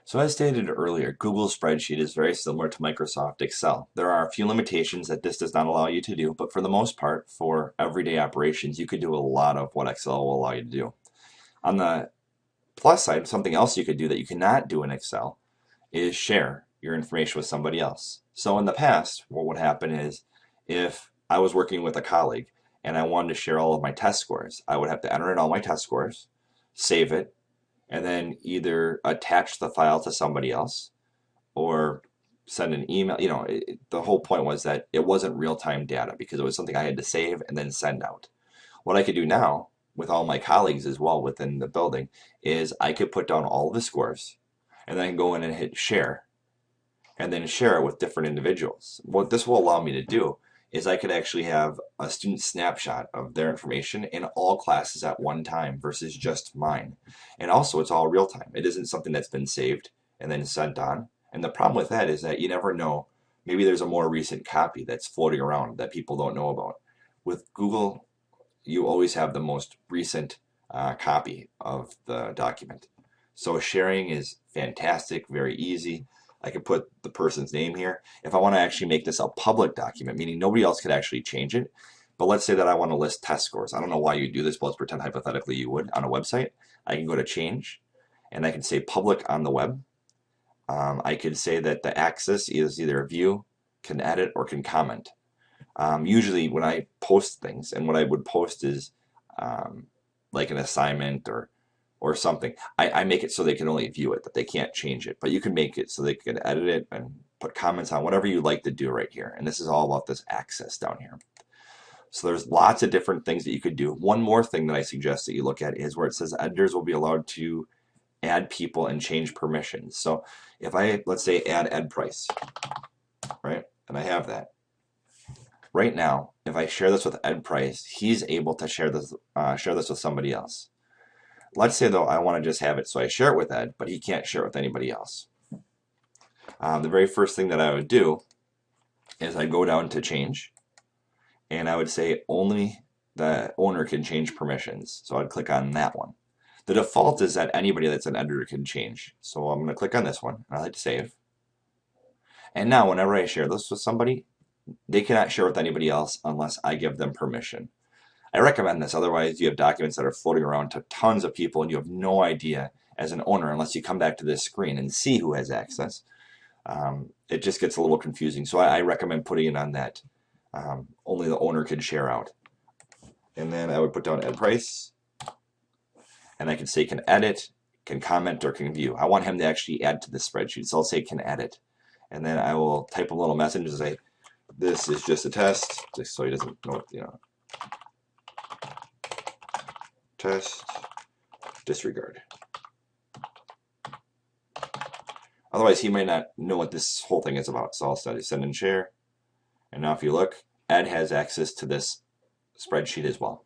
So as stated earlier, Google Spreadsheet is very similar to Microsoft Excel. There are a few limitations that this does not allow you to do, but for the most part, for everyday operations, you could do a lot of what Excel will allow you to do. On the plus side, something else you could do that you cannot do in Excel is share your information with somebody else. So in the past, what would happen is if I was working with a colleague and I wanted to share all of my test scores, I would have to enter in all my test scores, save it, and then either attach the file to somebody else or send an email. The whole point was that it wasn't real-time data because it was something I had to save and then send out. What I could do now with all my colleagues as well within the building is I could put down all of the scores and then go in and hit share and then share it with different individuals. What this will allow me to do is I could actually have a student snapshot of their information in all classes at one time versus just mine. And also it's all real time. It isn't something that's been saved and then sent on. And the problem with that is that you never know. Maybe there's a more recent copy that's floating around that people don't know about. With Google, you always have the most recent copy of the document. So sharing is fantastic, very easy. I can put the person's name here. If I want to actually make this a public document, meaning nobody else could actually change it, but let's say that I want to list test scores. I don't know why you do this, but let's pretend hypothetically you would on a website. I can go to change, and I can say public on the web. I could say that the access is either view, can edit, or can comment. Usually when I post things, and what I would post is like an assignment or something, I make it so they can only view it, that they can't change it. But you can make it so they can edit it and put comments on whatever you like to do right here. And this is all about this access down here. So there's lots of different things that you could do. One more thing that I suggest that you look at is where it says editors will be allowed to add people and change permissions. So if I, let's say, add Ed Price, right? And I have that. Right now, if I share this with Ed Price, he's able to share this with somebody else. Let's say though I want to just have it so I share it with Ed, but he can't share it with anybody else. The very first thing that I would do is I'd go down to change, and I would say only the owner can change permissions. So I'd click on that one. The default is that anybody that's an editor can change. So I'm going to click on this one, and I'll hit save. And now whenever I share this with somebody, they cannot share with anybody else unless I give them permission. I recommend this, otherwise you have documents that are floating around to tons of people and you have no idea as an owner unless you come back to this screen and see who has access. It just gets a little confusing, so I recommend putting it on that only the owner can share out. And then I would put down Ed Price, and I can say can edit, can comment, or can view. I want him to actually add to the spreadsheet, so I'll say can edit. And then I will type a little message and say, this is just a test, just so he doesn't know what, test, disregard. Otherwise, he might not know what this whole thing is about. So I'll send and share. And now if you look, Ed has access to this spreadsheet as well.